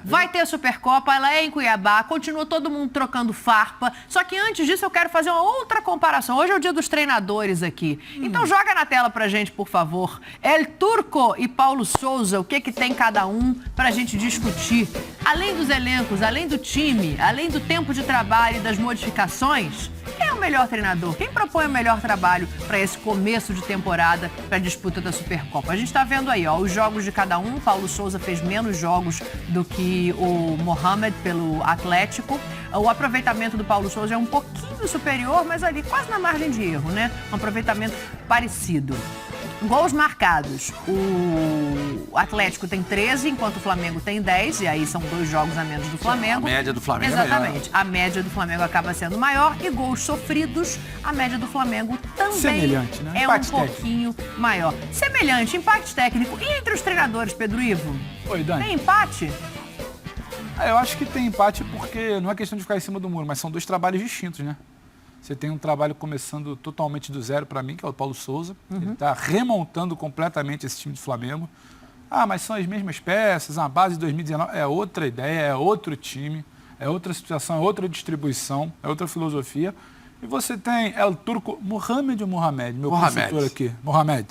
Vai ter a Supercopa, ela é em Cuiabá, continua todo mundo trocando farpa. Só que antes disso eu quero fazer uma outra comparação. Hoje é o dia dos treinadores aqui. Então joga na tela pra gente, por favor. El Turco e Paulo Souza, o que tem cada um pra gente discutir. Além dos elencos, além do time, além do tempo de trabalho e das modificações, quem é o melhor treinador? Quem propõe o melhor trabalho para esse começo de temporada, para a disputa da Supercopa? A gente está vendo aí, ó, os jogos de cada um. Paulo Souza fez menos jogos do que o Mohamed pelo Atlético. O aproveitamento do Paulo Souza é um pouquinho superior, mas ali quase na margem de erro, né? Um aproveitamento parecido. Gols marcados. O Atlético tem 13, enquanto o Flamengo tem 10. E aí são 2 jogos a menos do Flamengo. A média do Flamengo Exatamente. é maior. A média do Flamengo acaba sendo maior. E gols sofridos, a média do Flamengo também semelhante, né? é Empate um pouquinho maior. Semelhante, empate técnico. E entre os treinadores, Pedro Ivo? Oi, Dani. Tem empate? Eu acho que tem empate porque não é questão de ficar em cima do muro, mas são 2 trabalhos distintos, né? Você tem um trabalho começando totalmente do zero para mim, que é o Paulo Souza. Ele está remontando completamente esse time do Flamengo. Ah, mas são as mesmas peças, a base de 2019 é outra ideia, é outro time, é outra situação, é outra distribuição, é outra filosofia. E você tem El Turco, Mohamed ou Mohamed? Meu consultor aqui, Mohamed.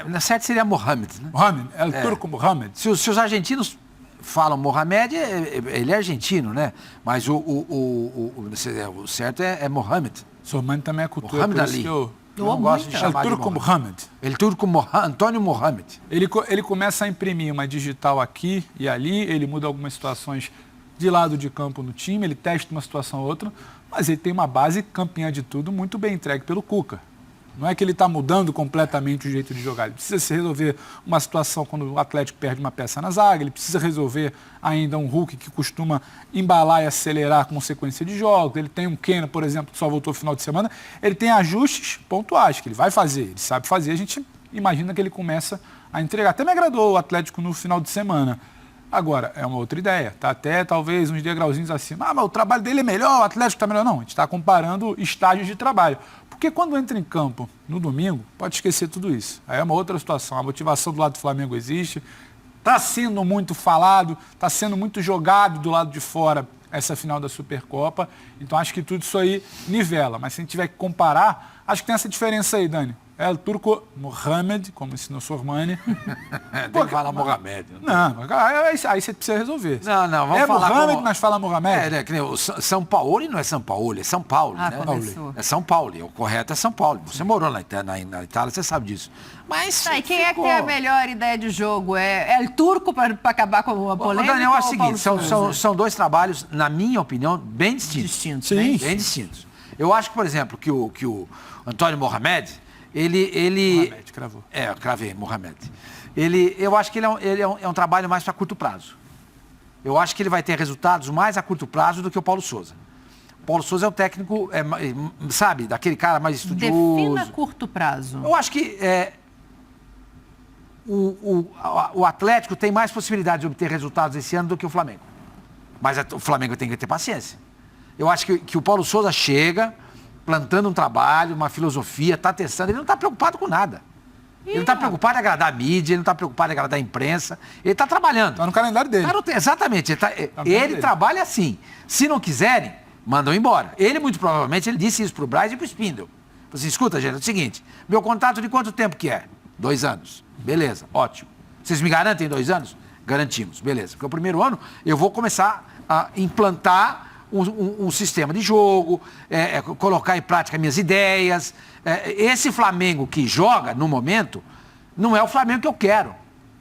Na certa seria Mohamed, né? Mohamed, El Turco Mohamed. Se os argentinos falam Mohamed, ele é argentino, né? Mas o certo é Mohamed. Sua mãe também é cultura, Mohamed por isso Ali. que eu não gosto de chamar El Turco de Mohamed. El Turco Antônio Mohamed. Ele começa a imprimir uma digital aqui e ali, ele muda algumas situações de lado de campo no time, ele testa uma situação ou outra, mas ele tem uma base campeã de tudo muito bem entregue pelo Cuca. Não é que ele está mudando completamente o jeito de jogar. Ele precisa se resolver uma situação quando o Atlético perde uma peça na zaga, ele precisa resolver ainda um Hulk que costuma embalar e acelerar com sequência de jogos. Ele tem um Keno, por exemplo, que só voltou no final de semana. Ele tem ajustes pontuais que ele vai fazer, ele sabe fazer. A gente imagina que ele começa a entregar. Até me agradou o Atlético no final de semana. Agora, é uma outra ideia. Está até talvez uns degrauzinhos acima. Ah, mas o trabalho dele é melhor, o Atlético está melhor. Não, a gente está comparando estágios de trabalho. Porque quando entra em campo no domingo, pode esquecer tudo isso. Aí é uma outra situação. A motivação do lado do Flamengo existe. Está sendo muito falado, está sendo muito jogado do lado de fora essa final da Supercopa. Então acho que tudo isso aí nivela. Mas se a gente tiver que comparar, acho que tem essa diferença aí, Dani. É o Turco Mohamed, como ensinou Sormani. Tem que falar Mohamed. Não, aí você precisa resolver. Não, vamos falar Mohamed, mas fala Mohamed. Que nem o São Paulo não é São Paulo, é São Paulo. Né? Começou. É São Paulo, o correto é São Paulo. Você morou na Itália, você sabe disso. Mas E quem é que tem a melhor ideia de jogo? É El Turco para acabar com a polêmica? Daniel, é o ou seguinte, Paulo são 2 trabalhos, na minha opinião, bem distintos. Sim. Bem distintos. Eu acho que, por exemplo, que o Antônio Mohamed, Mohamed, cravou. Eu cravei, Mohamed. Eu acho que ele é um trabalho mais para curto prazo. Eu acho que ele vai ter resultados mais a curto prazo do que o Paulo Souza. O Paulo Souza é o técnico, sabe, daquele cara mais estudioso. Defina curto prazo. Eu acho que o Atlético tem mais possibilidade de obter resultados esse ano do que o Flamengo. Mas o Flamengo tem que ter paciência. Eu acho que o Paulo Souza chega plantando um trabalho, uma filosofia, está testando, ele não está preocupado com nada. Ele não está preocupado em agradar a mídia, ele não está preocupado em agradar a imprensa, ele está trabalhando. Está no calendário dele. Exatamente, ele trabalha assim. Se não quiserem, mandam embora. Ele, muito provavelmente, ele disse isso para o Braz e para o Spindle. Assim, escuta, gente, é o seguinte, meu contrato de quanto tempo que é? 2 anos. Beleza, ótimo. Vocês me garantem 2 anos? Garantimos, beleza. Porque o primeiro ano eu vou começar a implantar um sistema de jogo, colocar em prática minhas ideias. Esse Flamengo que joga, no momento, não é o Flamengo que eu quero.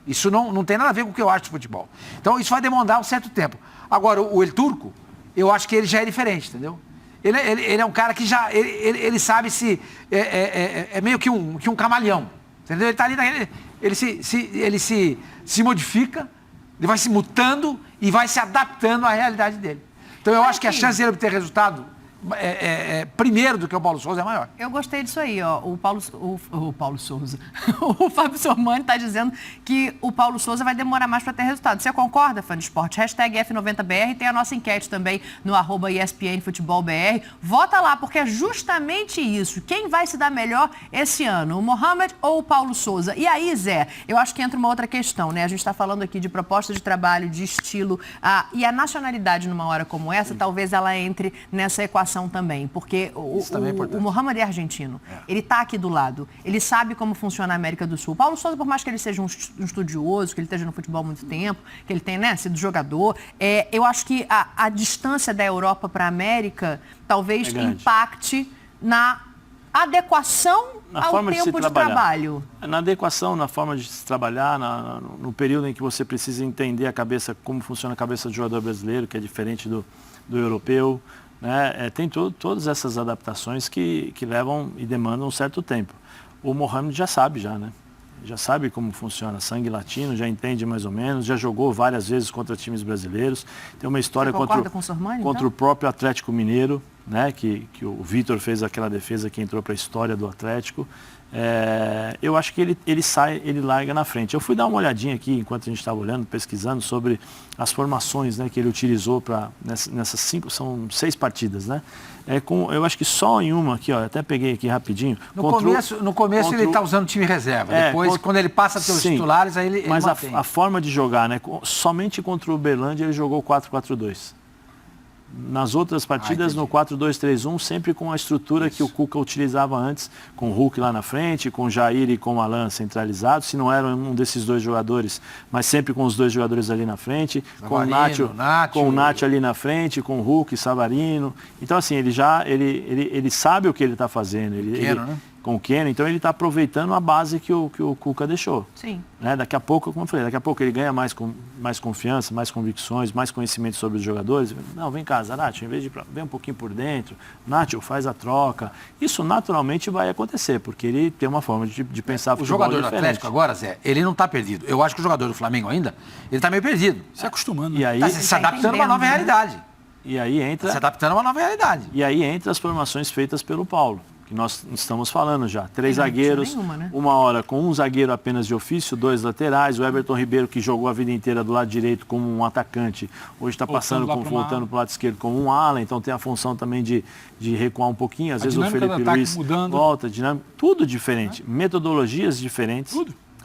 Isso não tem nada a ver com o que eu acho de futebol. Então, isso vai demorar um certo tempo. Agora, o El Turco, eu acho que ele já é diferente, entendeu? Ele é um cara que já... Ele sabe se... É meio que um camaleão, entendeu? Ele está ali... Ele se modifica, ele vai se mutando e vai se adaptando à realidade dele. Então, eu acho que a chance dele obter resultado primeiro do que o Paulo Souza, é maior. Eu gostei disso aí, ó. O Paulo Souza. O Fábio Sormani está dizendo que o Paulo Souza vai demorar mais para ter resultado. Você concorda, fã de esporte? Hashtag F90BR, tem a nossa enquete também no @ESPN Futebol BR. Vota lá, porque é justamente isso. Quem vai se dar melhor esse ano? O Mohamed ou o Paulo Souza? E aí, Zé, eu acho que entra uma outra questão, né? A gente está falando aqui de proposta de trabalho, de estilo, e a nacionalidade numa hora como essa, talvez ela entre nessa equação também, porque o Mohamed é argentino, ele está aqui do lado, ele sabe como funciona a América do Sul. Paulo Souza, por mais que ele seja um estudioso, que ele esteja no futebol há muito tempo, que ele tenha sido jogador, eu acho que a distância da Europa para a América talvez impacte na adequação ao tempo de trabalho. Na adequação, na forma de se trabalhar, no período em que você precisa entender a cabeça, como funciona a cabeça do jogador brasileiro, que é diferente do europeu. Né? Tem todas essas adaptações que levam e demandam um certo tempo. O Mohamed já sabe, né? Já sabe como funciona, sangue latino, já entende mais ou menos, já jogou várias vezes contra times brasileiros. Tem uma história contra o próprio Atlético Mineiro, né? Que o Vitor fez aquela defesa que entrou para a história do Atlético. Eu acho que ele larga na frente. Eu fui dar uma olhadinha aqui, enquanto a gente estava olhando, pesquisando sobre as formações, né, que ele utilizou nessas 6 partidas, né? Eu acho que só em uma aqui, ó, até peguei aqui rapidinho. No começo ele está usando time reserva, depois quando ele passa a ter os titulares, aí ele Mas mantém. a forma de jogar, né? Somente contra o Uberlândia ele jogou 4-4-2. Nas outras partidas, no 4-2-3-1, sempre com a estrutura que o Cuca utilizava antes, com o Hulk lá na frente, com o Jair e com o Alan centralizados, se não era um desses dois jogadores, mas sempre com os dois jogadores ali na frente, Savarino, com o Nacho ali na frente, com o Hulk, Savarino. Então, assim, ele sabe o que ele está fazendo. Com o Keno, então ele está aproveitando a base que o Cuca deixou. Sim. Né? Daqui a pouco, como eu falei, ele ganha mais confiança, mais convicções, mais conhecimento sobre os jogadores. Não, vem cá, Zarate, em vez de vem um pouquinho por dentro, Nacho faz a troca. Isso naturalmente vai acontecer, porque ele tem uma forma de pensar futebol diferente. O jogador do Atlético agora, Zé, ele não está perdido. Eu acho que o jogador do Flamengo ainda, ele está meio perdido. Se acostumando. E aí, está se adaptando a uma nova realidade. E aí entra... Se adaptando a uma nova realidade. E aí entra as formações feitas pelo Paulo. Que nós estamos falando já. 3 zagueiros, né? uma hora com um zagueiro apenas de ofício, 2 laterais, o Everton Ribeiro, que jogou a vida inteira do lado direito como um atacante, hoje está voltando para o lado esquerdo como um ala, então tem a função também de recuar um pouquinho, às vezes o Felipe Luiz volta, tudo diferente, metodologias diferentes,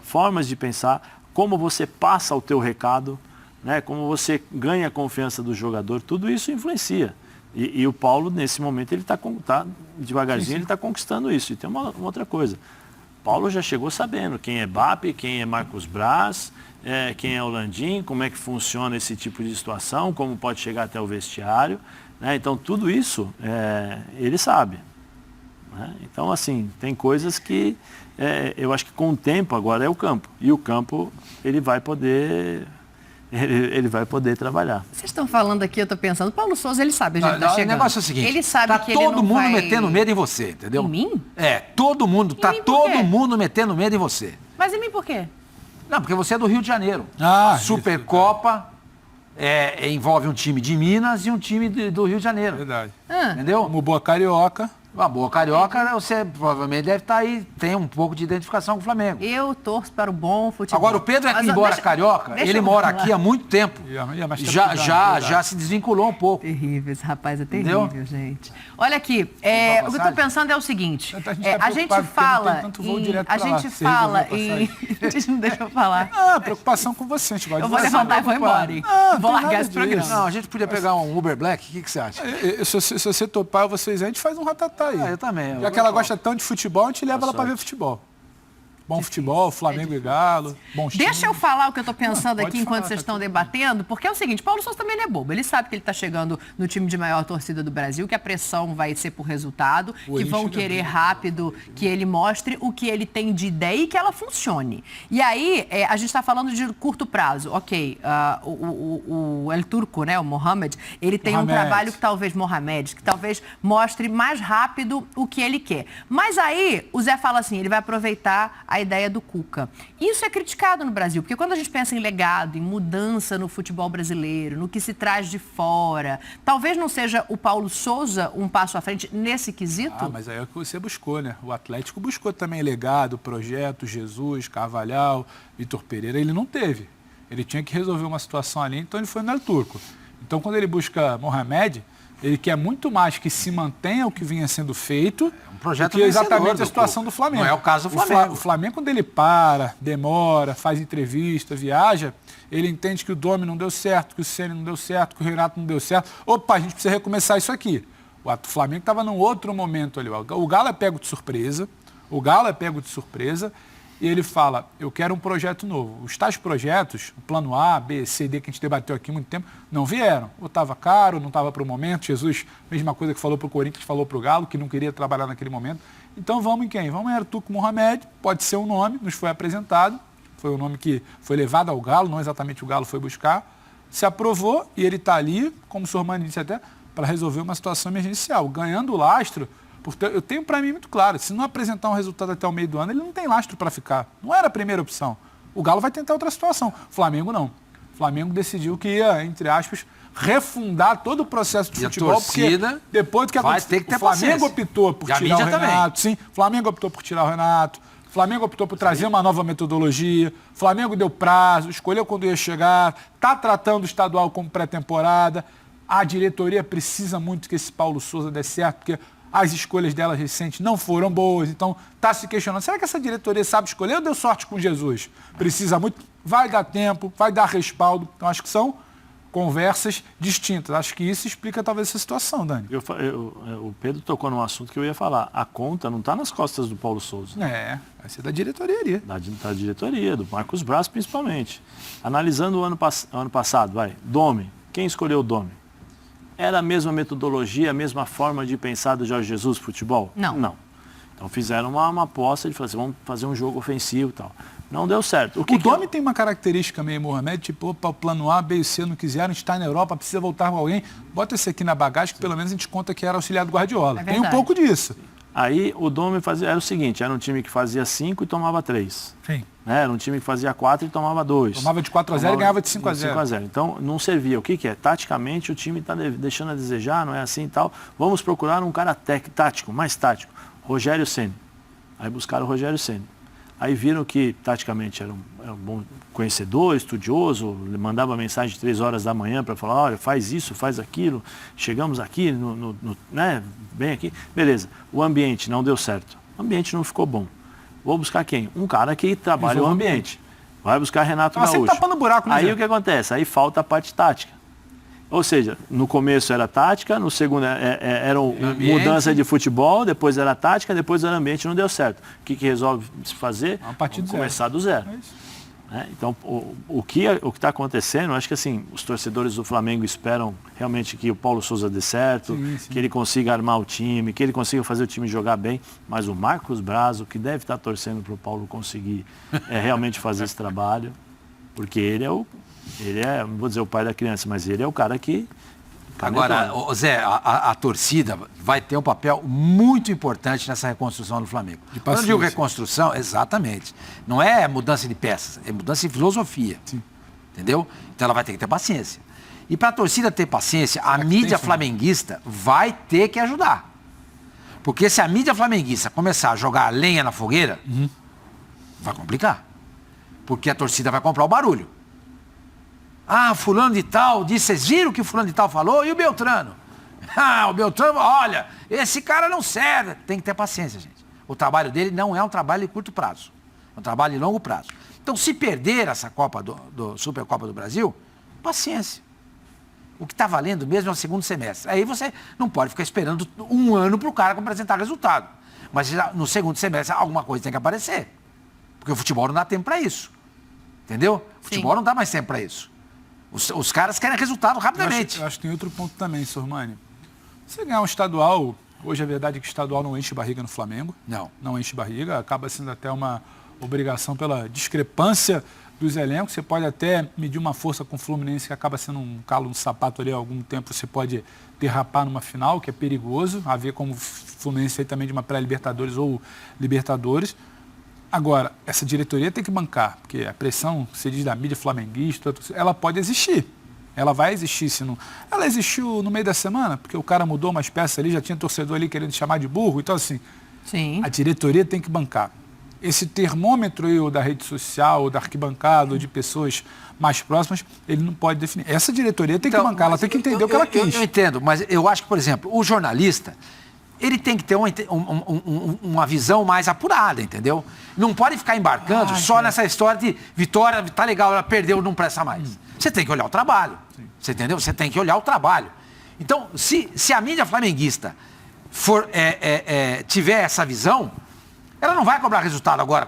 formas de pensar, como você passa o teu recado, né? Como você ganha a confiança do jogador, tudo isso influencia. E o Paulo, nesse momento, ele está devagarzinho, ele está conquistando isso. E tem uma outra coisa. Paulo já chegou sabendo quem é Mbappé, quem é Marcos Braz, quem é o Landim, como é que funciona esse tipo de situação, como pode chegar até o vestiário. Né? Então, tudo isso ele sabe. Né? Então, assim, tem coisas que eu acho que com o tempo agora é o campo. E o campo, ele vai poder trabalhar. Vocês estão falando aqui, eu estou pensando, Paulo Souza, ele sabe, a gente está chegando. O negócio é o seguinte, ele sabe que ele todo não mundo vai... metendo medo em você, entendeu? Em mim? Todo mundo, todo mundo metendo medo em você. Mas em mim por quê? Não, porque você é do Rio de Janeiro. Supercopa envolve um time de Minas e um time do Rio de Janeiro. Verdade. Entendeu? Como boa carioca. Uma boa carioca, você provavelmente deve estar aí, tem um pouco de identificação com o Flamengo. Eu torço para o bom futebol. Agora, o Pedro, embora carioca, ele mora aqui há muito tempo. Já se desvinculou um pouco. Terrível, esse rapaz é terrível, gente. Olha aqui, o que eu estou pensando é o seguinte, a gente fala em... Deixa eu falar. Preocupação com você, a gente gosta de vou levantar e vou embora, hein? Vou largar esse programa. Não, a gente podia pegar um Uber Black, o que você acha? Se você topar, vocês, a gente faz um ratatá. Eu também. Já que ela gosta tanto de futebol, a gente leva ela para ver futebol. Bom futebol, Flamengo e Galo, bom time. Deixa eu falar o que eu estou pensando aqui enquanto vocês estão debatendo, porque é o seguinte, Paulo Souza também não é bobo. Ele sabe que ele está chegando no time de maior torcida do Brasil, que a pressão vai ser por resultado, que vão querer rápido que ele mostre o que ele tem de ideia e que ela funcione. E aí, a gente está falando de curto prazo. Ok, o El Turco, né, o Mohamed, ele tem um trabalho que talvez mostre mais rápido o que ele quer. Mas aí, o Zé fala assim, ele vai aproveitar a a ideia do Cuca. Isso é criticado no Brasil, porque quando a gente pensa em legado, em mudança no futebol brasileiro, no que se traz de fora, talvez não seja o Paulo Souza um passo à frente nesse quesito? Mas aí é o que você buscou, né? O Atlético buscou também legado, projeto, Jesus, Carvalhal, Vitor Pereira, ele não teve. Ele tinha que resolver uma situação ali, então ele foi no El Turco. Então, quando ele busca Mohamed, ele quer muito mais que se mantenha o que vinha sendo feito um projeto do que exatamente a situação do Flamengo. Não é o caso do Flamengo. O Flamengo, quando ele para, demora, faz entrevista, viaja, ele entende que o Domi não deu certo, que o Ceni não deu certo, que o Renato não deu certo. Opa, a gente precisa recomeçar isso aqui. O Flamengo estava num outro momento ali. O Galo é pego de surpresa, e ele fala, eu quero um projeto novo. Os tais projetos, o plano A, B, C, D, que a gente debateu aqui há muito tempo, não vieram. Ou estava caro, não estava para o momento. Jesus, mesma coisa que falou para o Corinthians, falou para o Galo, que não queria trabalhar naquele momento. Então vamos em quem? Vamos em Ertuco Mohamed, pode ser um nome, nos foi apresentado, foi um nome que foi levado ao Galo, não exatamente o Galo foi buscar, se aprovou e ele está ali, como o Sormani disse até, para resolver uma situação emergencial, ganhando lastro. Eu tenho para mim muito claro, se não apresentar um resultado até o meio do ano, ele não tem lastro para ficar. Não era a primeira opção. O Galo vai tentar outra situação. O Flamengo não. O Flamengo decidiu que ia, entre aspas, refundar todo o processo de futebol. Torcida porque depois do que aconteceu, o Flamengo optou por tirar o Renato. Sim, o Flamengo optou por tirar o Renato. O Flamengo optou por trazer uma nova metodologia. O Flamengo deu prazo, escolheu quando ia chegar. Está tratando o estadual como pré-temporada. A diretoria precisa muito que esse Paulo Souza dê certo, porque as escolhas dela recentes não foram boas, então está se questionando, será que essa diretoria sabe escolher ou deu sorte com Jesus? Precisa muito, vai dar tempo, vai dar respaldo, então acho que são conversas distintas, acho que isso explica talvez essa situação, Dani. O Pedro tocou num assunto que eu ia falar, a conta não está nas costas do Paulo Souza. Vai ser da diretoria ali. Da diretoria, do Marcos Braz principalmente. Analisando o ano passado, Domi, quem escolheu o Domi? Era a mesma metodologia, a mesma forma de pensar do Jorge Jesus futebol? Não. Então fizeram uma aposta de falar assim, vamos fazer um jogo ofensivo e tal. Não deu certo. O Domi tem uma característica meio Mohamed, tipo, opa, o plano A, B e C não quiseram, está na Europa, precisa voltar com alguém. Bota esse aqui na bagagem que pelo menos a gente conta que era auxiliar do Guardiola. Tem um pouco disso. Aí o Domi era o seguinte, era um time que fazia 5 e tomava 3. Sim. Era um time que fazia 4 e tomava 2. Tomava de 4-0 e ganhava de 5-0. Então não servia. O que é? Taticamente o time está deixando a desejar, não é assim e tal. Vamos procurar um cara tático, mais tático. Rogério Ceni. Aí buscaram o Rogério Ceni. Aí viram que taticamente era um bom conhecedor, estudioso, mandava mensagem 3 horas da manhã para falar, olha, faz isso, faz aquilo, chegamos aqui, né, bem aqui. Beleza, o ambiente não deu certo, o ambiente não ficou bom. Vou buscar quem? Um cara que trabalha o ambiente. Vai buscar Renato Gaúcho. Sempre tapando buraco, né? Aí o que acontece? Aí falta a parte tática. Ou seja, no começo era tática, no segundo era mudança de futebol, depois era tática, depois era ambiente, não deu certo. O que resolve se fazer? Começar do zero. Então, o que está acontecendo, acho que assim, os torcedores do Flamengo esperam realmente que o Paulo Souza dê certo, sim. Que ele consiga armar o time, que ele consiga fazer o time jogar bem, mas o Marcos Braz, que deve estar torcendo para o Paulo conseguir realmente fazer esse trabalho, porque ele é, não vou dizer o pai da criança, mas ele é o cara que... Agora, Zé, a torcida vai ter um papel muito importante nessa reconstrução do Flamengo. Quando eu digo reconstrução, exatamente. Não é mudança de peças, é mudança de filosofia. Sim. Entendeu? Então ela vai ter que ter paciência. E para a torcida ter paciência, a mídia flamenguista vai ter que ajudar. Porque se a mídia flamenguista começar a jogar lenha na fogueira, vai complicar. Porque a torcida vai comprar o barulho. Ah, fulano de tal disse, vocês viram o que o fulano de tal falou? E o Beltrano? Ah, o Beltrano, olha, esse cara não serve. Tem que ter paciência, gente. O trabalho dele não é um trabalho de curto prazo. É um trabalho de longo prazo. Então, se perder essa Copa do Supercopa do Brasil, paciência. O que está valendo mesmo é o segundo semestre. Aí você não pode ficar esperando um ano para o cara apresentar resultado. Mas no segundo semestre alguma coisa tem que aparecer. Porque o futebol não dá tempo para isso. Entendeu? O futebol não dá mais tempo para isso. Os caras querem resultado rapidamente. Eu acho que tem outro ponto também, Sormani. Você ganhar um estadual, hoje a verdade é que o estadual não enche barriga no Flamengo. Não enche barriga, acaba sendo até uma obrigação pela discrepância dos elencos. Você pode até medir uma força com o Fluminense, que acaba sendo um calo no sapato ali há algum tempo. Você pode derrapar numa final, que é perigoso, a ver como o Fluminense aí também de uma pré-Libertadores ou Libertadores. Agora, essa diretoria tem que bancar, porque a pressão, se diz da mídia flamenguista, ela pode existir. Ela vai existir, se não... Ela existiu no meio da semana, porque o cara mudou umas peças ali, já tinha torcedor ali querendo chamar de burro. Então, assim, Sim. A diretoria tem que bancar. Esse termômetro aí, ou da rede social, ou da arquibancada, ou de pessoas mais próximas, ele não pode definir. Essa diretoria tem que bancar, ela tem que entender o que ela quis. Eu entendo, mas eu acho que, por exemplo, o jornalista, ele tem que ter uma visão mais apurada, entendeu? Não pode ficar embarcando só nessa história de vitória, tá legal, ela perdeu, não presta mais. Você tem que olhar o trabalho, você entendeu? Você tem que olhar o trabalho. Então, se a mídia flamenguista tiver essa visão, ela não vai cobrar resultado agora,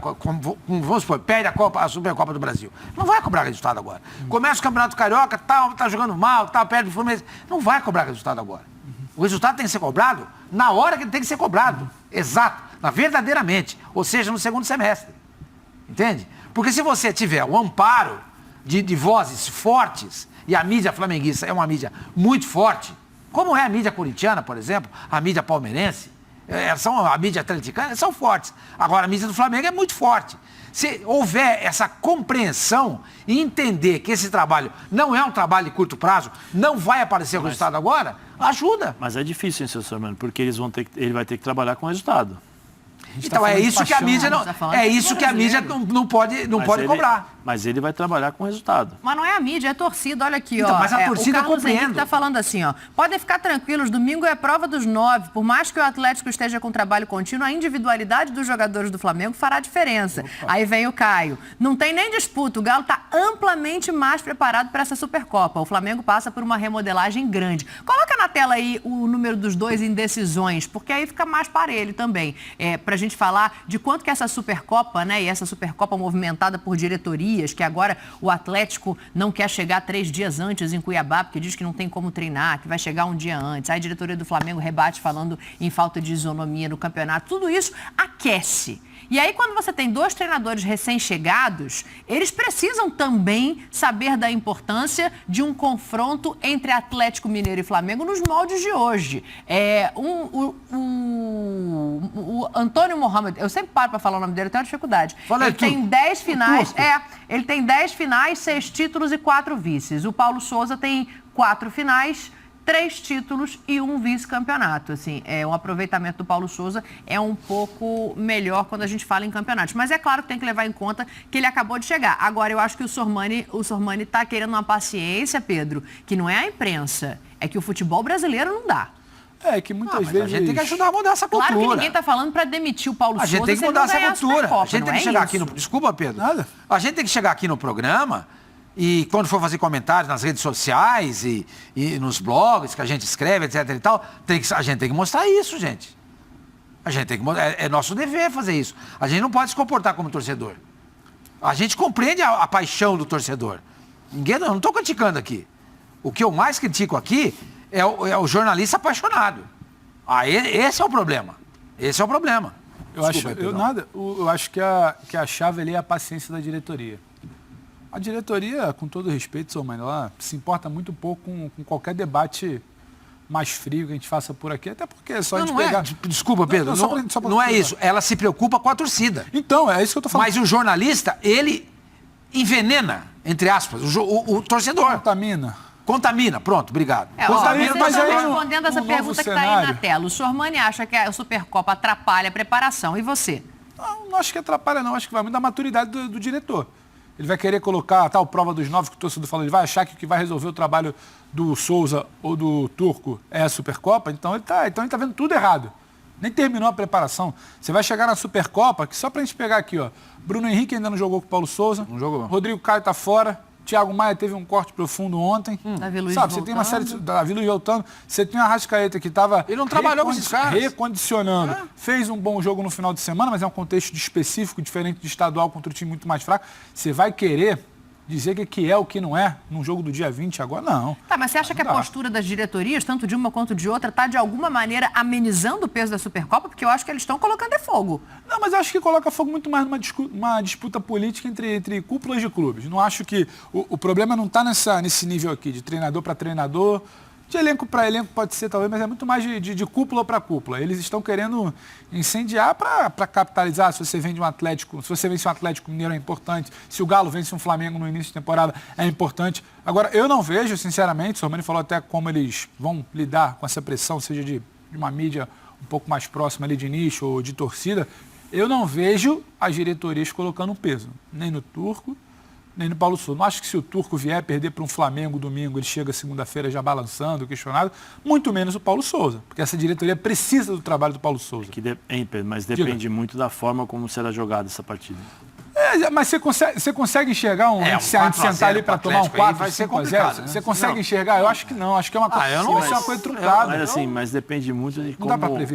vamos supor, perde a Supercopa do Brasil. Não vai cobrar resultado agora. Começa o Campeonato Carioca, tá jogando mal, perde o Fluminense. Não vai cobrar resultado agora. O resultado tem que ser cobrado na hora que ele tem que ser cobrado. Exato. Verdadeiramente. Ou seja, no segundo semestre. Entende? Porque se você tiver o amparo de vozes fortes, e a mídia flamenguista é uma mídia muito forte, como é a mídia corintiana, por exemplo, a mídia palmeirense, a mídia atleticana, são fortes. Agora, a mídia do Flamengo é muito forte. Se houver essa compreensão e entender que esse trabalho não é um trabalho de curto prazo, não vai aparecer o resultado agora, ajuda. Mas é difícil, hein, seu Sormani, porque ele vai ter que trabalhar com resultado. Então é isso que a mídia não pode cobrar. Mas ele vai trabalhar com resultado. Mas não é a mídia, é a torcida. Olha aqui, então, mas a torcida o Carlos Henrique compreende. está falando assim, ó. Podem ficar tranquilos, domingo é a prova dos 9. Por mais que o Atlético esteja com trabalho contínuo, a individualidade dos jogadores do Flamengo fará diferença. Aí vem o Caio. Não tem nem disputa. O Galo está amplamente mais preparado para essa Supercopa. O Flamengo passa por uma remodelagem grande. Coloca na tela aí o número dos 2 indecisões, porque aí fica mais parelho também. Para a gente falar de quanto que essa Supercopa, né, e essa Supercopa movimentada por diretorias, que agora o Atlético não quer chegar 3 dias antes em Cuiabá, porque diz que não tem como treinar, que vai chegar um dia antes. Aí a diretoria do Flamengo rebate falando em falta de isonomia no campeonato. Tudo isso aquece. E aí, quando você tem 2 treinadores recém-chegados, eles precisam também saber da importância de um confronto entre Atlético Mineiro e Flamengo nos moldes de hoje. O Antônio Mohamed, eu sempre paro para falar o nome dele, eu tenho uma dificuldade. Ele tem 10 finais, ele tem 10 finais, 6 títulos e 4 vices. O Paulo Souza tem 4 finais, 3 títulos e 1 vice-campeonato. Assim, o aproveitamento do Paulo Souza é um pouco melhor quando a gente fala em campeonatos. Mas é claro que tem que levar em conta que ele acabou de chegar. Agora, eu acho que o Sormani está querendo uma paciência, Pedro, que não é a imprensa, é que o futebol brasileiro não dá. É que muitas vezes... A gente tem que ajudar a mudar essa cultura. Claro que ninguém está falando para demitir o Paulo Souza. A gente tem que mudar essa cultura. A gente tem que chegar aqui no... Desculpa, Pedro. Nada. A gente tem que chegar aqui no programa e quando for fazer comentários nas redes sociais e nos blogs que a gente escreve, etc e tal, a gente tem que mostrar isso, gente. A gente tem que mostrar. É nosso dever fazer isso. A gente não pode se comportar como torcedor. A gente compreende a paixão do torcedor. Eu não estou criticando aqui. O que eu mais critico aqui é o jornalista apaixonado. Esse é o problema. Esse é o problema. Eu acho que a chave ali é a paciência da diretoria. A diretoria, com todo respeito, Sormani, ela se importa muito pouco com qualquer debate mais frio que a gente faça por aqui, até porque é só a gente pegar... Desculpa, Pedro, não é isso. Ela se preocupa com a torcida. Então, é isso que eu estou falando. Mas o jornalista, ele envenena, entre aspas, o torcedor. Contamina, pronto, obrigado. Vocês estão respondendo essa pergunta que está aí na tela. O Sormani acha que a Supercopa atrapalha a preparação. E você? Não acho que atrapalha, não. Acho que vai muito da maturidade do diretor. Ele vai querer colocar a tal prova dos 9 que o torcedor falou. Ele vai achar que o que vai resolver o trabalho do Souza ou do Turco é a Supercopa. Então ele tá vendo tudo errado. Nem terminou a preparação. Você vai chegar na Supercopa, que só pra gente pegar aqui, ó. Bruno Henrique ainda não jogou com o Paulo Souza. Não jogou. Rodrigo Caio tá fora. Thiago Maia teve um corte profundo ontem. Davi Luiz você tem uma série de... Davi Luiz voltando. Você tem uma Arrascaeta que estava... Ele não trabalhou com esses caras. Recondicionando. Fez um bom jogo no final de semana, mas é um contexto específico, diferente de estadual, contra um time muito mais fraco. Você vai querer dizer que é o que não é num jogo do dia 20 agora? Não. Tá, mas você acha que a postura das diretorias, tanto de uma quanto de outra, está de alguma maneira amenizando o peso da Supercopa? Porque eu acho que eles estão colocando fogo. Não, mas eu acho que coloca fogo muito mais numa disputa política entre cúpulas de clubes. Não acho que... O problema não está nesse nível aqui, de treinador para treinador, De elenco para elenco pode ser, talvez, mas é muito mais de cúpula para cúpula. Eles estão querendo incendiar para capitalizar. Se você vende um Atlético, se você vence um Atlético Mineiro é importante. Se o Galo vence um Flamengo no início de temporada é importante. Agora, eu não vejo, sinceramente, o Sormani falou até como eles vão lidar com essa pressão, seja de uma mídia um pouco mais próxima ali de nicho ou de torcida. Eu não vejo as diretorias colocando um peso, nem no Turco, nem no Paulo Souza. Não acho que se o Turco vier perder para um Flamengo domingo, ele chega segunda-feira já balançando, questionado, muito menos o Paulo Souza, porque essa diretoria precisa do trabalho do Paulo Souza. Mas depende muito da forma como será jogada essa partida. Mas você consegue enxergar se a gente sentar ali para tomar um 4, vai ser 5 a 0? complicado, né? Você consegue enxergar? Eu acho que não. Acho que é uma coisa, vai ser uma coisa truncada. Mas depende muito de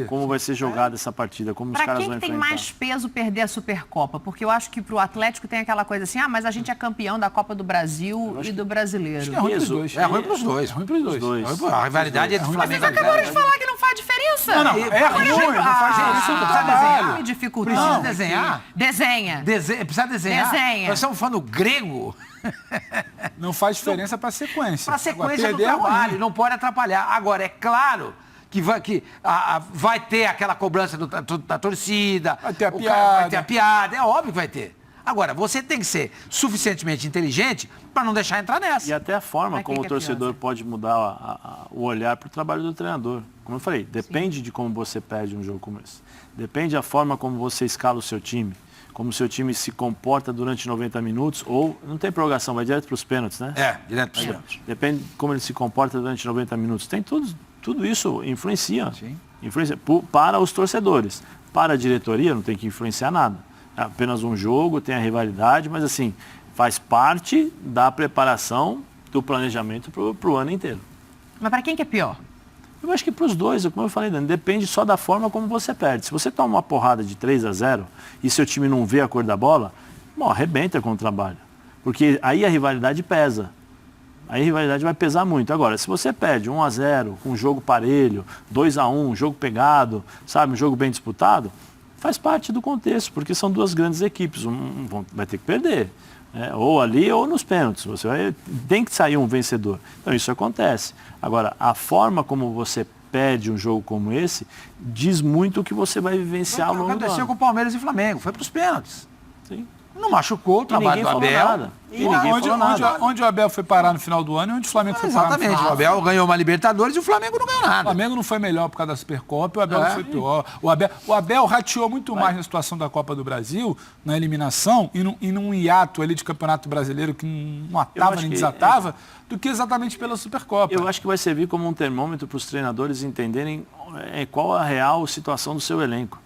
como vai ser jogada essa partida, como os Pra caras quem vão que tem enfrentar. mais peso perder a Supercopa? Porque eu acho que pro Atlético tem aquela coisa assim, mas a gente é campeão da Copa do Brasil e do Brasileiro. É ruim pros dois. É ruim pros dois. É ruim pros dois. A rivalidade entre Flamengo Vocês acabaram de falar que não faz diferença. Não, é ruim, não faz diferença no trabalho. Me dificultando. Precisa desenhar? Desenha. Precisa desenhar? Desenha. Nós estamos falando grego. Não faz diferença para a sequência. Para a sequência do Agora, trabalho, não pode atrapalhar. Agora, é claro que vai ter aquela cobrança da torcida. Vai ter a Vai ter a piada, é óbvio que vai ter. Agora, você tem que ser suficientemente inteligente para não deixar entrar nessa. E até a forma como o torcedor pode mudar o olhar para o trabalho do treinador. Como eu falei, depende de como você perde um jogo como esse. Depende da forma como você escala o seu time. Como o seu time se comporta durante 90 minutos, ou não tem prorrogação, vai direto para os pênaltis, né? Direto para os pênaltis. Depende de como ele se comporta durante 90 minutos. Tem tudo isso influencia. Sim. Influencia para os torcedores. Para a diretoria não tem que influenciar nada. É apenas um jogo, tem a rivalidade, mas assim, faz parte da preparação do planejamento para o ano inteiro. Mas para quem que é pior? Eu acho que para os dois, como eu falei, Dani, depende só da forma como você perde. Se você toma uma porrada de 3-0 e seu time não vê a cor da bola, arrebenta com o trabalho. Porque aí a rivalidade pesa. Aí a rivalidade vai pesar muito. Agora, se você perde 1-0, com um jogo parelho, 2-1, um jogo pegado, sabe, um jogo bem disputado, faz parte do contexto, porque são duas grandes equipes. Vai ter que perder. Ou ali ou nos pênaltis. Tem que sair um vencedor. Então isso acontece. Agora, a forma como você perde um jogo como esse diz muito o que você vai vivenciar ao longo do ano. Aconteceu com o Palmeiras e Flamengo, foi para os pênaltis. Sim. Não machucou o trabalho do Abel. Onde o Abel foi parar no final do ano e onde o Flamengo foi parar no final do ano. O Abel ganhou uma Libertadores e o Flamengo não ganhou nada. O Flamengo não foi melhor por causa da Supercopa e o Abel não foi pior. O Abel rateou muito mais na situação da Copa do Brasil, na eliminação, e num hiato ali de Campeonato Brasileiro que não atava nem desatava, do que exatamente pela Supercopa. Eu acho que vai servir como um termômetro para os treinadores entenderem qual a real situação do seu elenco,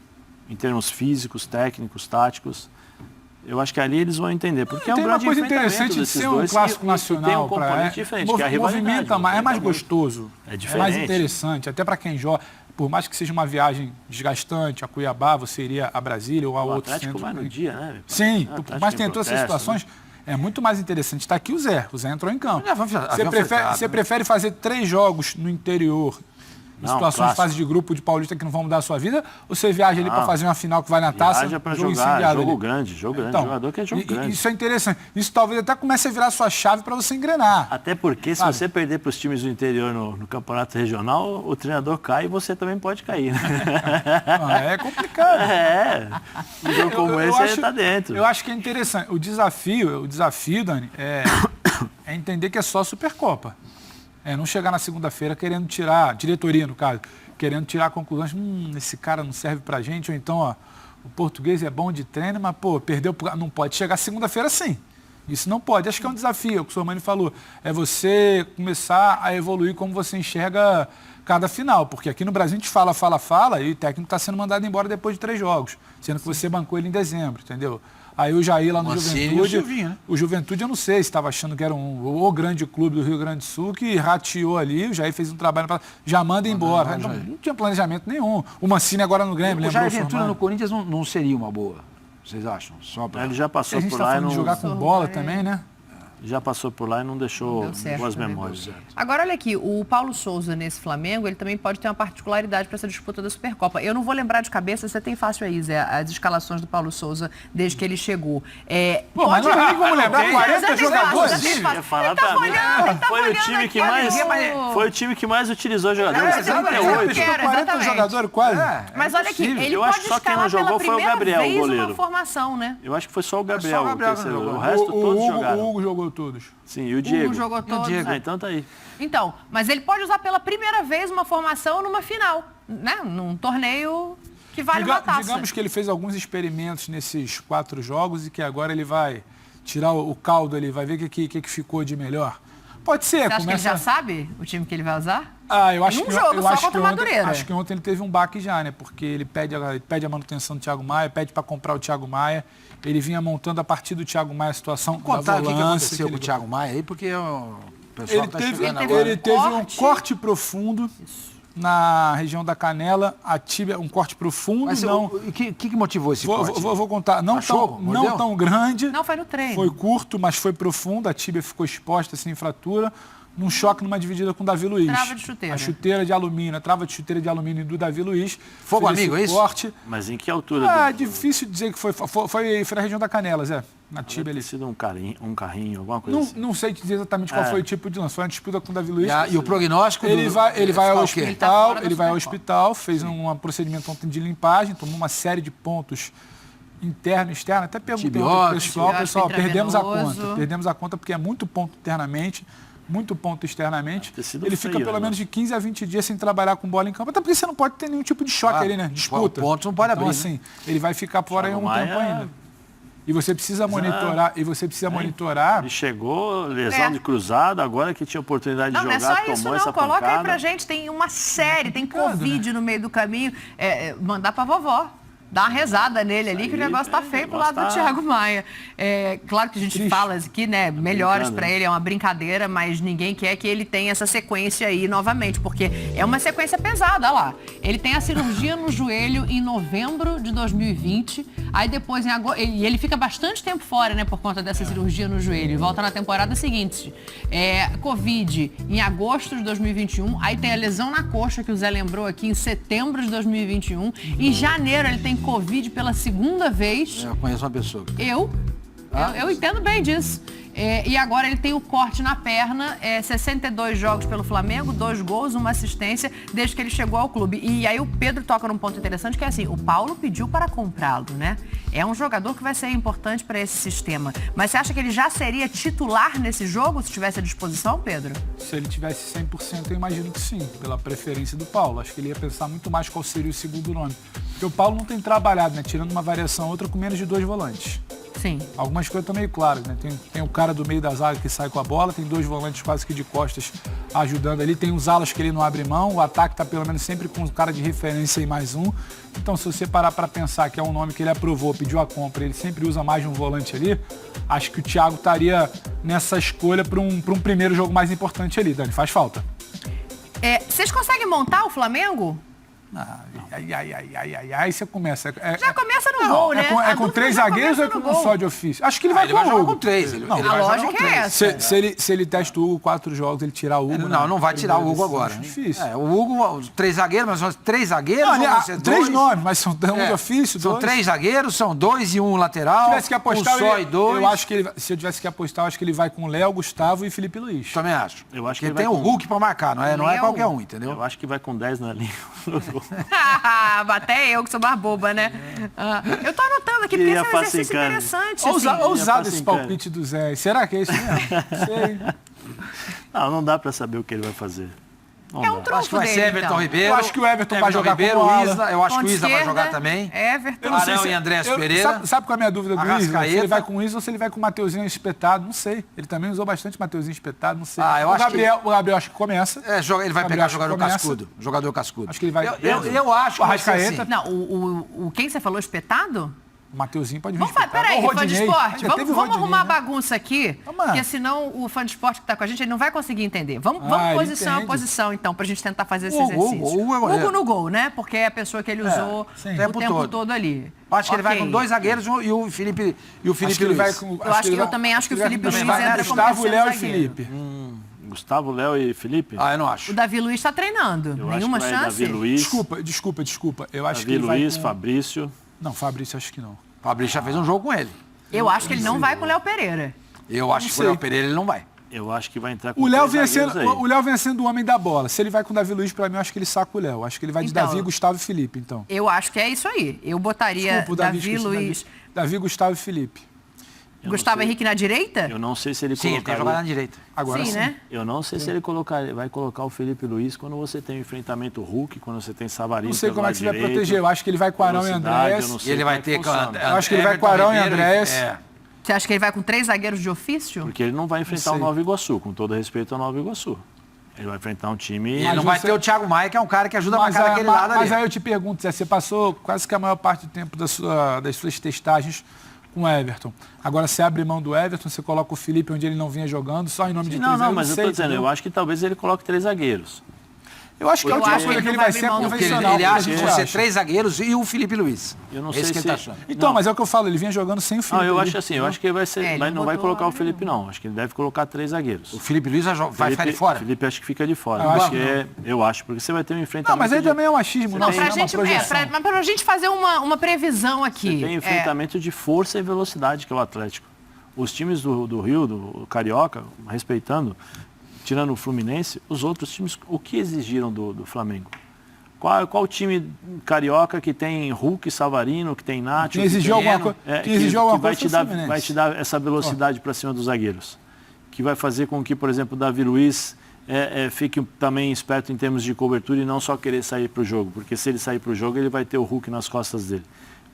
em termos físicos, técnicos, táticos. Eu acho que ali eles vão entender. Porque tem é um uma coisa interessante de ser um clássico nacional. Tem um componente diferente, que é a rivalidade. Movimenta mais, é mais gostoso. É diferente. É mais interessante, até para quem joga. Por mais que seja uma viagem desgastante, a Cuiabá, você iria a Brasília ou a outro centro. O Atlético vai no dia, né? Sim, por mais que tenha todas essas situações, é muito mais interessante. Está aqui o Zé entrou em campo. Você prefere fazer 3 jogos no interior, em situações de fase de grupo de Paulista que não vão mudar a sua vida, ou você viaja ali para fazer uma final que vai na taça? Viaja para jogar, jogo grande, então, jogador que é jogo grande. Isso é interessante. Isso talvez até comece a virar sua chave para você engrenar. Até porque se você perder para os times do interior no campeonato regional, o treinador cai e você também pode cair. Né? É complicado. Um jogo como esse aí está dentro. Eu acho que é interessante. O desafio, Dani, é entender que é só Supercopa. Não chegar na segunda-feira querendo tirar, diretoria no caso, querendo tirar conclusões, esse cara não serve pra gente, ou então, o português é bom de treino, mas, perdeu, não pode chegar segunda-feira sim. Isso não pode. Acho que é um desafio, é o que o Sormani falou, é você começar a evoluir como você enxerga cada final, porque aqui no Brasil a gente fala, e o técnico está sendo mandado embora depois de 3 jogos, sendo que você bancou ele em dezembro, entendeu? Aí o Jair lá no Juventude, o Juventude eu não sei se estava achando que era o grande clube do Rio Grande do Sul, que rateou ali, o Jair fez um trabalho, já manda embora. Não tinha planejamento nenhum. O Mancini agora no Grêmio, o Jair Ventura no Corinthians não seria uma boa, vocês acham? Ele já passou por lá. A gente está falando de jogar com bola também, né? Já passou por lá e não deixou Deu certo, boas né? memórias. Agora, olha aqui, o Paulo Souza nesse Flamengo, ele também pode ter uma particularidade para essa disputa da Supercopa. Eu não vou lembrar de cabeça, você tem fácil aí, Zé, as escalações do Paulo Souza desde que ele chegou. Pô, mas não é como lembrar 40 jogadores. Foi o time que foi o time que mais utilizou jogadores. Exatamente. 40 jogadores quase. Mas olha aqui, ele Eu pode acho que só quem não escalar pela jogou foi o primeira Gabriel, o vez goleiro. uma formação, né? Eu acho que foi só o Gabriel, Só o Gabriel o terceiro. que não O jogou. resto todos jogaram. O Hugo jogou todos. Sim, e o Diego. Hugo jogou todos. Diego. Ah, então tá aí. Então, mas ele pode usar pela primeira vez uma formação numa final, né? Num torneio que vale uma taça. Digamos que ele fez alguns experimentos nesses 4 jogos e que agora ele vai tirar o caldo ali, vai ver o que ficou de melhor. Pode ser. Você acha que ele já sabe o time que ele vai usar? Eu acho Num que jogo eu só acho contra que o ontem, Madureira. acho que ontem ele teve um baque já, né? Porque ele pede a manutenção do Thiago Maia, pede para comprar o Thiago Maia. Ele vinha montando a partir do Thiago Maia a situação Contar o que volância, aconteceu com o Thiago Maia aí, porque o pessoal está chegando agora. Ele teve um corte profundo na região da canela, a tíbia, um corte profundo. Mas o que motivou esse corte? Vou contar. Não tão grande. Não, foi no treino. Foi curto, mas foi profundo. A tíbia ficou exposta, sem fratura. Num choque numa dividida com o Davi Luiz. Trava de chuteira. A chuteira de alumínio, a trava de chuteira de alumínio do Davi Luiz. Fogo Fez amigo, esse é isso? Corte. Mas em que altura? É difícil dizer que foi na região da canela, Zé. Na tíbia Deve ali. ter sido um carrinho, alguma coisa assim. Não sei te dizer exatamente qual foi o tipo de lance. Foi uma disputa com o Davi Luiz. E o prognóstico? Ele vai ao quê? hospital, Ele tá fora da hospital, fez um procedimento ontem de limpagem, tomou uma série de pontos interno, externo, até perguntei ao pessoal, perdemos a conta porque é muito ponto internamente, muito ponto externamente. Ele fica pelo menos de 15 a 20 dias sem trabalhar com bola em campo, até porque você não pode ter nenhum tipo de choque ali, né? Disputa. Pontos não pode abrir. Então, assim, ele vai ficar fora aí um tempo ainda. E você precisa monitorar, Ele chegou, lesão de cruzado, agora que tinha oportunidade de jogar, não é só tomou isso, não. essa Coloca pancada. aí pra gente, tem uma série, tem Covid no meio do caminho. Mandar pra vovó. Dá uma rezada nele ali, que o negócio tá feio pro lado do Thiago Maia. Claro que a gente fala aqui, né? Melhores para ele, é uma brincadeira, mas ninguém quer que ele tenha essa sequência aí novamente, porque é uma sequência pesada, olha lá. Ele tem a cirurgia no joelho em novembro de 2020, aí depois em agosto, e ele fica bastante tempo fora, né, por conta dessa cirurgia no joelho. Volta na temporada seguinte. Covid em agosto de 2021, aí tem a lesão na coxa, que o Zé lembrou aqui, em setembro de 2021. Em janeiro ele tem Covid pela segunda vez. Eu conheço uma pessoa. Eu entendo bem disso. E agora ele tem o corte na perna, 62 jogos pelo Flamengo, 2 gols, 1 assistência, desde que ele chegou ao clube. E aí o Pedro toca num ponto interessante, que é assim, o Paulo pediu para comprá-lo, né? É um jogador que vai ser importante para esse sistema. Mas você acha que ele já seria titular nesse jogo, se tivesse à disposição, Pedro? Se ele tivesse 100%, eu imagino que sim, pela preferência do Paulo. Acho que ele ia pensar muito mais qual seria o segundo nome. Porque o Paulo não tem trabalhado, né? Tirando uma variação ou outra com menos de 2 volantes. Sim. Algumas coisas estão meio claras, né? Tem o cara do meio da zaga que sai com a bola, tem 2 volantes quase que de costas ajudando ali, tem os alas que ele não abre mão, o ataque está pelo menos sempre com um cara de referência e mais um. Então, se você parar para pensar que é um nome que ele aprovou, pediu a compra, ele sempre usa mais de um volante ali, acho que o Thiago estaria nessa escolha para um primeiro jogo mais importante ali, Dani, faz falta. Vocês conseguem montar o Flamengo? Aí você começa. Já começa no gol, né? É com 3 zagueiros ou é com um só de ofício? Acho que ele vai com o Hugo. Jogar com 3. A lógica é essa. Se ele testa o Hugo 4 jogos, ele tirar o Hugo... Não vai tirar o Hugo agora. É difícil. O Hugo, 3 zagueiros, mas são 3 zagueiros? Não, 3 nomes, mas são 1 de ofício, São 3 zagueiros, são 2 e 1 lateral. Se tivesse que apostar, um só e 2. Eu acho que se eu tivesse que apostar, eu acho que ele vai com Léo, Gustavo e Felipe Luiz. Também acho. Eu acho que que tem o Hulk para marcar, não é qualquer um, entendeu? Eu acho que vai com 10 na linha. Até eu que sou mais boba, né? Eu tô anotando aqui, porque esse é um exercício interessante. Ousado esse palpite do Zé. Será que é isso mesmo? Sei. Não dá pra saber o que ele vai fazer. É um trunfo acho que vai ser Everton Ribeiro. Eu acho que o Everton vai jogar Ribeiro, como Isla. Eu acho que o Isla vai esquerda, jogar também. Everton. Arão e Andrés Pereira. Sabe qual é a minha dúvida do Isla? Se ele vai com o Isla ou se ele vai com o Mateuzinho espetado, não sei. Ele também usou bastante Mateuzinho espetado, não sei. O Gabriel acho que começa. Ele vai pegar jogador cascudo. Jogador cascudo. Acho que ele vai... Eu acho que o Arrascaeta. Não, quem você falou espetado? O Mateuzinho pode vir Vamos, peraí, fã de esporte, vamos arrumar a bagunça aqui, porque senão o fã de esporte que está com a gente, ele não vai conseguir entender. Vamos posição a posição, então, para a gente tentar fazer esse exercício. Hugo no gol, né? Porque é a pessoa que ele usou o tempo todo ali. Acho que ele vai com 2 zagueiros e o Felipe Luiz. Eu também acho que o Felipe Luiz entra como Gustavo, Léo e Felipe. Gustavo, Léo e Felipe? Eu não acho. O Davi Luiz está treinando. Nenhuma chance? Davi Luiz. Desculpa. Eu acho Davi que Luiz, Fabrício. Não, Fabrício acho que não. Fabrício já fez um jogo com ele. Eu acho que ele não vai com o Léo Pereira. Eu acho que com o Léo Pereira ele não vai. Eu acho que vai entrar com o Léo vem sendo o homem da bola. Se ele vai com o Davi Luiz, pra mim, eu acho que ele saca o Léo. Acho que ele vai de Davi, Gustavo e Felipe, então. Eu acho que é isso aí. Eu botaria Davi Luiz... Davi, Gustavo e Felipe. Gustavo Henrique na direita? Eu não sei se ele colocar... Sim, ele tem que jogar na direita. Agora sim, né? Eu não sei se ele vai colocar o Felipe Luiz quando você tem o enfrentamento Hulk, quando você tem Savarino. Não sei como é que você vai proteger. Eu acho que ele vai com Arão e Andréas. E ele vai ter... Eu acho que ele vai com Arão e Andréas. Você acha que ele vai com 3 zagueiros de ofício? Porque ele não vai enfrentar o Nova Iguaçu, com todo respeito ao Nova Iguaçu. Ele vai enfrentar um time... E ele não vai ter o Thiago Maia, que é um cara que ajuda a marcar daquele lado ali. Mas aí eu te pergunto, Zé, você passou quase que a maior parte do tempo das suas testagens com o Everton. Agora você abre mão do Everton, você coloca o Felipe onde ele não vinha jogando, só em nome de 3 Não, mas eu estou dizendo, eu acho que talvez ele coloque 3 zagueiros. Eu acho que a última coisa que ele vai ser é convencional. Ele acha que vão ser 3 zagueiros e o Felipe Luiz. Eu não sei se ele tá achando. Então, mas é o que eu falo, ele vinha jogando sem o Felipe. Eu acho assim, eu acho que ele vai ser, não vai colocar o Felipe não. Acho que ele deve colocar 3 zagueiros. O Felipe Luiz vai ficar de fora? O Felipe acho que fica de fora. Eu acho, porque você vai ter um enfrentamento. Não, mas aí também é um achismo, não, pra gente fazer uma previsão aqui. Você tem enfrentamento de força e velocidade, que é o Atlético. Os times do Rio, do Carioca, respeitando, tirando o Fluminense, os outros times, o que exigiram do Flamengo? Qual time carioca que tem Hulk, Savarino, que tem Nacho? Que exigiu alguma coisa? Que vai te dar essa velocidade para cima dos zagueiros. Que vai fazer com que, por exemplo, o Davi Luiz fique também esperto em termos de cobertura e não só querer sair para o jogo. Porque se ele sair para o jogo, ele vai ter o Hulk nas costas dele.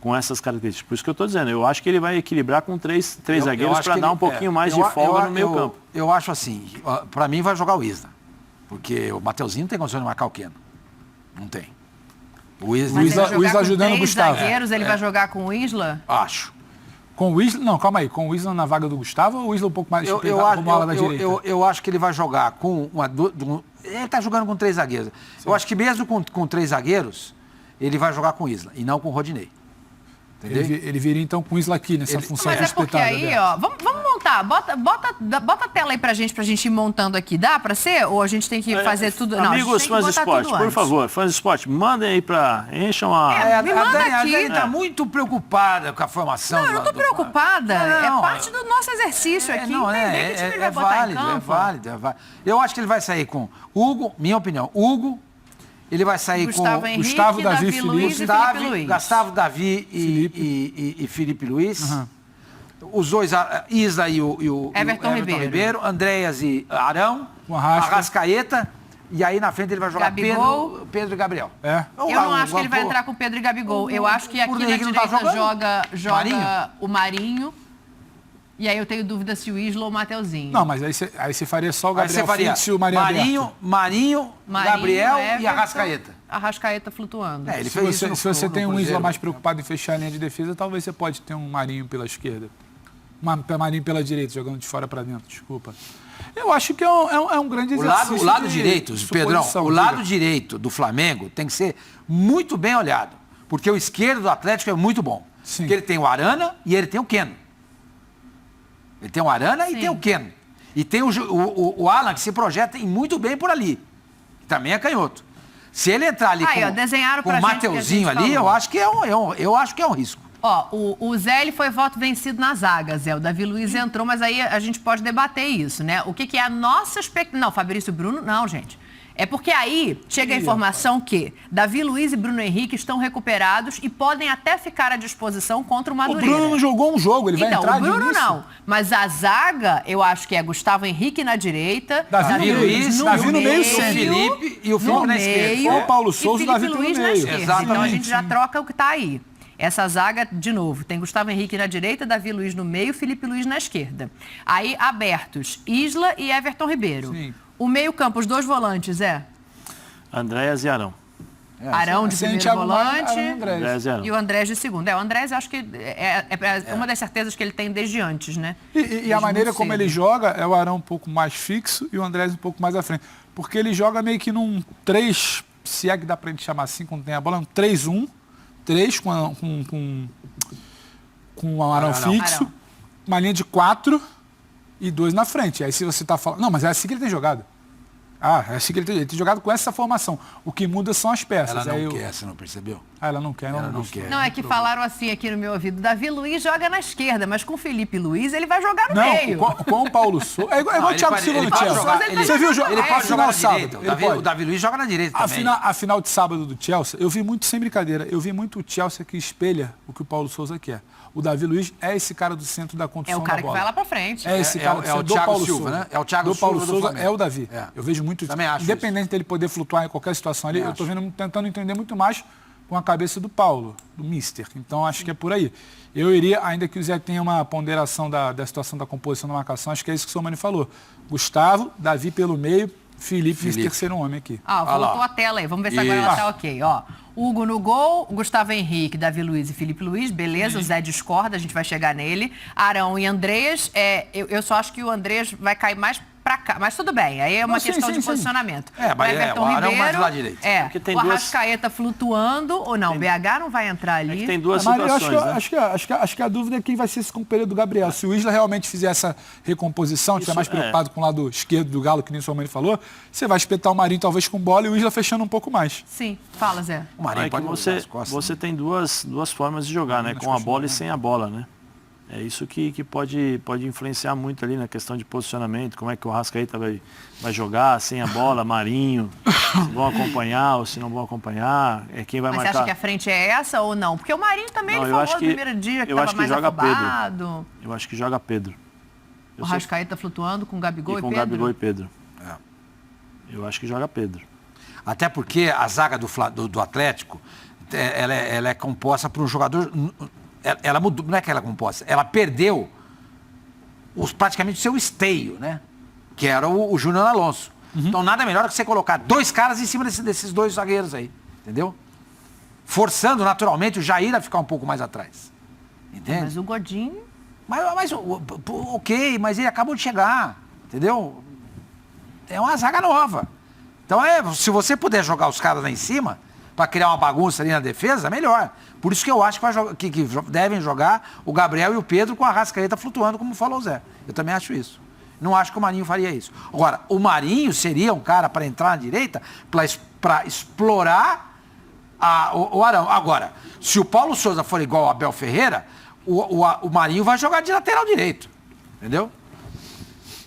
Com essas características. Por isso que eu estou dizendo, eu acho que ele vai equilibrar com três zagueiros para dar um pouquinho mais de folga no meio campo. Eu acho assim, para mim vai jogar o Isla. Porque o Mateuzinho não tem condição de marcar o Keno. Não tem. O Isla ajudando o Gustavo. Zagueiros, ele vai jogar com o Isla? Acho. Com o Isla? Não, calma aí. Com o Isla na vaga do Gustavo ou o Isla um pouco mais como ala da direita? Eu acho que ele vai jogar com ele está jogando com 3 zagueiros. Sim. Eu acho que mesmo com 3 zagueiros, ele vai jogar com o Isla e não com o Rodinei. Ele viria então com o Isla aqui nessa função. Mas é porque aí, vamos montar. Bota a tela aí pra gente ir montando aqui. Dá pra ser? Ou a gente tem que fazer tudo? Amigos fãs de esporte, por favor, fãs de esporte, mandem aí encham a... A Dani está muito preocupada com a formação. Não, eu não estou preocupada. É parte do nosso exercício aqui. É válido. Eu acho que ele vai sair com Hugo, minha opinião, ele vai sair Gustavo Henrique, Gustavo, Davi, Felipe. Gustavo, Davi e Felipe Luiz. Uhum. Os dois, Isla e o Everton Ribeiro. Andréas e Arão. Arrascaeta. E aí na frente ele vai jogar Pedro e Gabriel. Eu não acho que ele vai entrar com Pedro e Gabigol. Eu acho que aqui na direita joga o Marinho. E aí eu tenho dúvida se o Isla ou o Mateuzinho. Não, mas aí você faria só o Gabriel fixo e o Marinho, Gabriel Everton, e Arrascaeta. Arrascaeta flutuando. Se você tem um Isla mais preocupado em fechar a linha de defesa, talvez você pode ter um Marinho pela esquerda. Marinho pela direita, jogando de fora para dentro, desculpa. Eu acho que é um grande exercício. O lado direito, Pedrão, o lado direito do Flamengo tem que ser muito bem olhado. Porque o esquerdo do Atlético é muito bom. Sim. Porque ele tem o Arana e ele tem o Keno. Ele tem o Arana e tem o Keno. E tem o Alan, que se projeta muito bem por ali. Que também é canhoto. Se ele entrar ali com o Mateuzinho ali, eu acho que é um risco. O Zé ele foi voto vencido na zaga, Zé. O Davi Luiz entrou, mas aí a gente pode debater isso, né? O que é a nossa expectativa... Não, Fabrício e Bruno, não, gente. É porque aí chega a informação que Davi Luiz e Bruno Henrique estão recuperados e podem até ficar à disposição contra o Madureira. O Bruno não jogou um jogo, ele vai entrar de início. O Bruno não. Mas a zaga, eu acho que é Gustavo Henrique na direita, Davi Luiz no meio, o Felipe e o Felipe na esquerda. O Paulo Souza e o Davi Luiz no meio. Exatamente. Então a gente já troca o que está aí. Essa zaga, de novo, tem Gustavo Henrique na direita, Davi Luiz no meio, Felipe Luiz na esquerda. Aí, abertos, Isla e Everton Ribeiro. Sim. O meio-campo, os 2 volantes, Andréas e Arão. Arão de primeiro Thiago Maia, volante. Arão e Andrés. Andrés e Arão. E o Andrés de segundo. O Andrés acho que é uma das certezas que ele tem desde antes, né? E a Desde maneira muito como cedo. ele joga é o Arão um pouco mais fixo e o Andrés um pouco mais à frente. Porque ele joga meio que num 3, se é que dá pra gente chamar assim, quando tem a bola, um 3-1, 3 com o Arão fixo, Arão. uma linha de 4 e 2 na frente. Aí se você tá falando... Não, mas é assim que ele tem jogado. É assim que ele tem jogado com essa formação. O que muda são as peças. Ela não Aí quer, você não percebeu? ela não quer. Ela não quer. Não, é que falaram assim aqui no meu ouvido. Davi Luiz joga na esquerda, mas com o Felipe Luiz ele vai jogar no Não, meio. com o Paulo Souza. É igual o Thiago Silva no Chelsea. Você viu o jogo? Ele A pode jogar final na sábado. direita. Ele pode. O Davi Luiz joga na direita também. A final de sábado do Chelsea, eu vi muito, sem brincadeira, eu vi muito o Chelsea que espelha o que o Paulo Souza quer. O Davi Luiz é esse cara do centro da É construção o cara da que bola. vai lá pra frente. É esse cara do é o centro do Thiago Paulo Silva, Souza. né? É o Thiago do Paulo Silva do Souza Flamengo. é o Davi. É. Eu vejo muito, Também acho independente dele poder flutuar em qualquer situação ali, eu estou tentando entender muito mais com a cabeça do Paulo, do Mister. Então acho que é por aí. Eu iria, ainda que o Zé tenha uma ponderação da situação da composição da marcação, acho que é isso que o Somani falou. Gustavo, Davi pelo meio, Felipe. Esse terceiro homem aqui. Voltou a tela aí. Vamos ver se agora ela tá ok. Ó, Hugo no gol, Gustavo Henrique, Davi Luiz e Felipe Luiz. Beleza, o Zé discorda, a gente vai chegar nele. Arão e Andreas. Eu só acho que o Andreas vai cair mais pra cá. Mas tudo bem, aí é uma questão de posicionamento. Mas Everton o Arão Ribeiro, mais do lado direito. Porque tem o Arrascaeta flutuando, ou não, o BH não vai entrar ali. É que tem duas Mas eu situações, né? acho que a dúvida é quem vai ser esse companheiro do Gabriel. Se o Isla realmente fizer essa recomposição, estiver mais preocupado com o lado esquerdo do Galo, que nem sua mãe falou, você vai espetar o Marinho talvez com bola e o Isla fechando um pouco mais. Sim, fala, Zé. O Marinho É que pode você tem duas formas de jogar, né? Com a bola e sem a bola, né? É isso que pode influenciar muito ali na questão de posicionamento, como é que o Arrascaeta vai jogar sem a bola, Marinho, se vão acompanhar ou se não vão acompanhar, quem vai Mas marcar. você acha que a frente é essa ou não? Porque o Marinho também Não, ele eu falou acho no que- primeiro dia que eu estava acho que mais joga afobado. Eu acho que joga Pedro. O Arrascaeta flutuando com o Gabigol e com Pedro. Gabigol e Pedro. Eu acho que joga Pedro. Até porque a zaga do Atlético, ela é composta por um jogador... Ela mudou, não é que ela é composta, ela perdeu praticamente o seu esteio, né? Que era o Júnior Alonso. Então nada melhor que você colocar 2 caras em cima desses 2 zagueiros aí, entendeu? Forçando naturalmente o Jair a ficar um pouco mais atrás. Entende? Mas o Godinho... Ok, mas ele acabou de chegar, entendeu? É uma zaga nova. Então, se você puder jogar os caras lá em cima, para criar uma bagunça ali na defesa, melhor. Por isso que eu acho que devem jogar o Gabriel e o Pedro com a Arrascaeta flutuando, como falou o Zé. Eu também acho isso. Não acho que o Marinho faria isso. Agora, o Marinho seria um cara para entrar na direita, para explorar o Arão. Agora, se o Paulo Souza for igual ao Abel Ferreira, o Marinho vai jogar de lateral direito. Entendeu?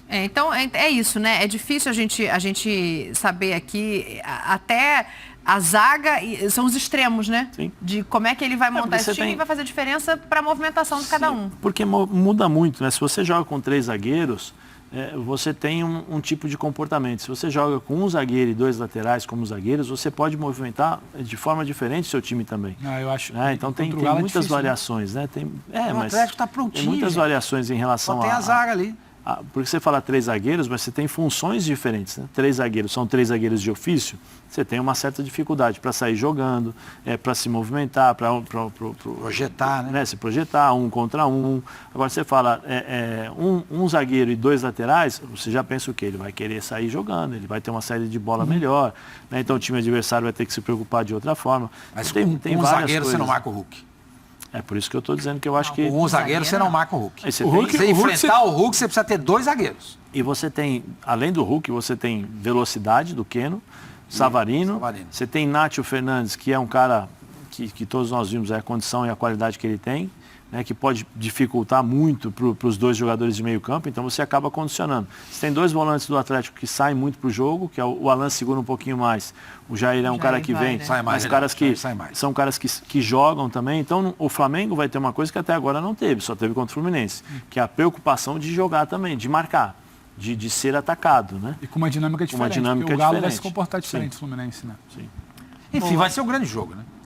Então, é isso, né? É difícil a gente saber aqui, até a zaga, são os extremos, né? Sim. De como é que ele vai montar esse time e vai fazer diferença para a movimentação de cada um. Porque muda muito, né? Se você joga com 3 zagueiros, você tem um tipo de comportamento. Se você joga com um zagueiro e 2 laterais como zagueiros, você pode movimentar de forma diferente o seu time também. Eu acho. Então tem contra o Galo é muitas difícil, variações, né? O Mas Atlético está prontinho. tem muitas gente. variações em relação Só tem a zaga ali. Porque você fala 3 zagueiros, mas você tem funções diferentes, né? 3 zagueiros, são 3 zagueiros de ofício, você tem uma certa dificuldade para sair jogando, para se movimentar, para Projetar, né? Se projetar, 1 contra 1. Agora você fala um zagueiro e 2 laterais, você já pensa o quê? Ele vai querer sair jogando, ele vai ter uma saída de bola melhor, né? Então o time adversário vai ter que se preocupar de outra forma. Mas tem com um várias zagueiro coisas. você não marca o Hulk. É por isso que eu estou dizendo que eu acho que... Com um zagueiro você não marca o Hulk. Aí você O tem- Hulk- Você enfrentar o Hulk, você precisa ter 2 zagueiros. E você tem, além do Hulk, você tem velocidade do Keno, Savarino, você tem Nátio Fernandes, que é um cara que todos nós vimos a condição e a qualidade que ele tem, né, que pode dificultar muito para os 2 jogadores de meio campo, então você acaba condicionando. Você tem 2 volantes do Atlético que saem muito para o jogo, que é o Alan segura um pouquinho mais, o Jair é um cara que vem, né? Sai mais, mas caras que sai mais. são caras que jogam também, então o Flamengo vai ter uma coisa que até agora não teve, só teve contra o Fluminense, que é a preocupação de jogar também, de marcar, de ser atacado, né? E com uma dinâmica diferente. dinâmica porque o Galo vai se diferente. comportar diferente do Sim. Fluminense, né? Sim. Enfim, vai ser um grande jogo, né?